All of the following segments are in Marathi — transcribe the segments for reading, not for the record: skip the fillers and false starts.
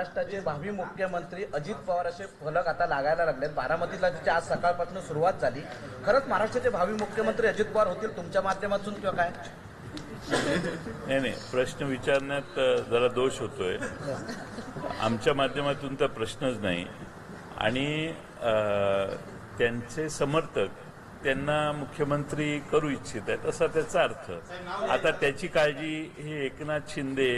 महाराष्ट्राचे भावी मुख्यमंत्री अजित पवार असे फलक आता लागायला लागलेत। बारामतीला तिथे आज सकाळपासून सुरुवात झाली। खरंच महाराष्ट्राचे भावी मुख्यमंत्री अजित पवार होतील तुमच्या माध्यमातून किंवा काय? नाही, प्रश्न विचारण्यात जरा दोष होतोय। आमच्या माध्यमातून तर प्रश्नच नाही आणि त्यांचे समर्थक त्यांना मुख्यमंत्री करू इच्छित आहेत असा त्याचा अर्थ। आता त्याची काळजी हे एकनाथ शिंदे,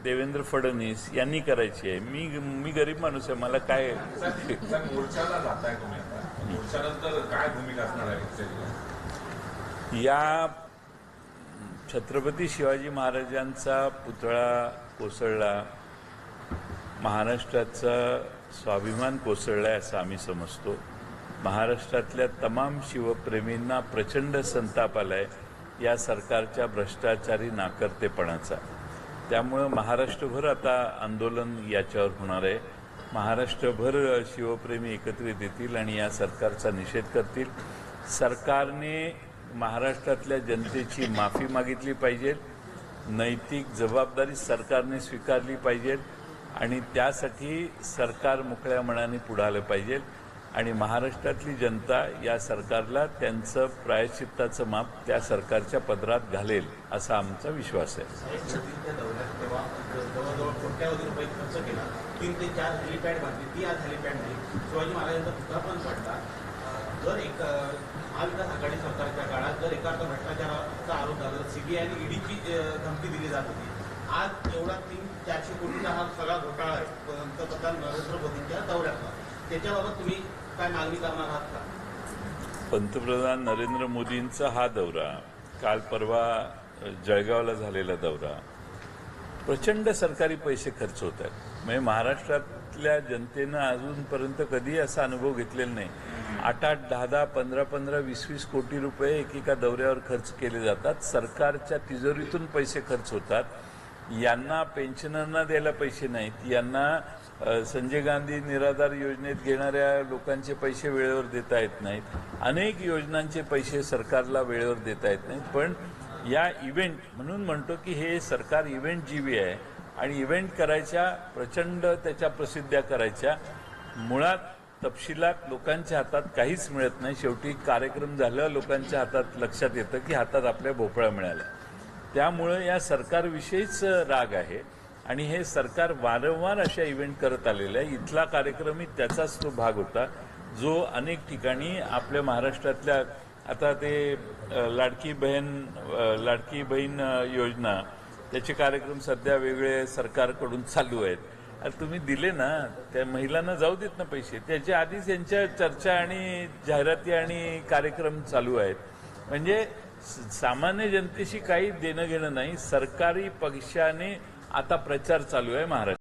देवेंद्र फडणवीस यांनी करायची आहे। मी गरीब माणूस आहे, मला काय। मोर्चाला जाताय तुम्ही आता, मोर्चानंतर काय भूमिका असणार आहे? या छत्रपती शिवाजी महाराजांचा पुतळा कोसळला, महाराष्ट्राचा स्वाभिमान कोसळलाय असं आम्ही समजतो। महाराष्ट्रातल्या तमाम शिवप्रेमींना प्रचंड संताप आलाय या सरकारच्या भ्रष्टाचारी नाकर्तेपणाचा। त्यामुळं महाराष्ट्रभर आता आंदोलन याच्यावर होणार आहे। महाराष्ट्रभर शिवप्रेमी एकत्रित येतील आणि या सरकारचा निषेध करतील। सरकारने महाराष्ट्रातल्या जनतेची माफी मागितली पाहिजे, नैतिक जबाबदारी सरकारने स्वीकारली पाहिजे आणि त्यासाठी सरकार मोकळ्या मनाने पुढे आलं पाहिजे आणि महाराष्ट्रातली जनता या सरकारला त्यांचं प्रायश्चित्ताचं माप त्या सरकारच्या पदरात घालेल असा आमचा विश्वास आहे। जवळजवळ कोट्यावधी रुपये खर्च केला, 3 ते 4 हेलिपॅड बांधली, ती आज हेलिपॅड नाही। शिवाजी महाराजांचा पुतळा पण पडला। जर एक महाविकास आघाडी सरकारच्या काळात जर एका भ्रष्टाचाराचा आरोप झाला, सीबीआय आणि ईडीची धमकी दिली जात होती। आज एवढा 300-400 कोटीचा हा सगळा घोटाळा आहे पंतप्रधान नरेंद्र मोदींच्या दौऱ्यातला, त्याच्याबाबत तुम्ही काय मागणी करणार आहात का? पंतप्रधान नरेंद्र मोदींचा हा दौरा, काल परवा जळगावला झालेला दौरा, प्रचंड सरकारी पैसे खर्च होत आहेत। म्हणजे महाराष्ट्रातल्या जनतेनं अजूनपर्यंत कधी असा अनुभव घेतलेला नाही। 8-8, 10-10, 15-15, 20-20 कोटी रुपये एकेका दौऱ्यावर खर्च केले जातात। सरकारच्या तिजोरीतून पैसे खर्च होतात। यांना पेन्शनरना द्यायला पैसे नाहीत, यांना संजय गांधी निराधार योजनेत घेणाऱ्या लोकांचे पैसे वेळेवर देता येत नाहीत, अनेक योजनांचे पैसे सरकारला वेळेवर देता येत नाहीत। पण या इव्हेंट म्हणून म्हणतो की हे सरकार इव्हेंट जीवी आहे आणि इव्हेंट करायच्या, प्रचंड त्याच्या प्रसिद्ध्या करायच्या, मुळात तपशिलात लोकांच्या हातात काहीच मिळत नाही। शेवटी कार्यक्रम झाला, लोकांच्या हातात लक्षात येतं की हातात आपल्या भोपळा मिळाला। त्यामुळं या सरकारविषयीच राग आहे आणि हे सरकार वारंवार अशा इव्हेंट करत आलेलं आहे। इथला कार्यक्रमही त्याचाच तो भाग होता, जो अनेक ठिकाणी आपल्या महाराष्ट्रातल्या, आता ते लाडकी बहीण योजना, त्याचे कार्यक्रम सध्या वेगळे सरकारकडून चालू आहेत। अरे तुम्ही दिले ना, त्या महिलांना जाऊ देत ना पैसे, त्याच्या आधीच यांच्या चर्चा आणि जाहिराती आणि कार्यक्रम चालू आहेत। म्हणजे सामान्य जनतेशी काही देणं घेणं नाही। सरकारी पक्षाने आता प्रचार चालू आहे महाराष्ट्रात।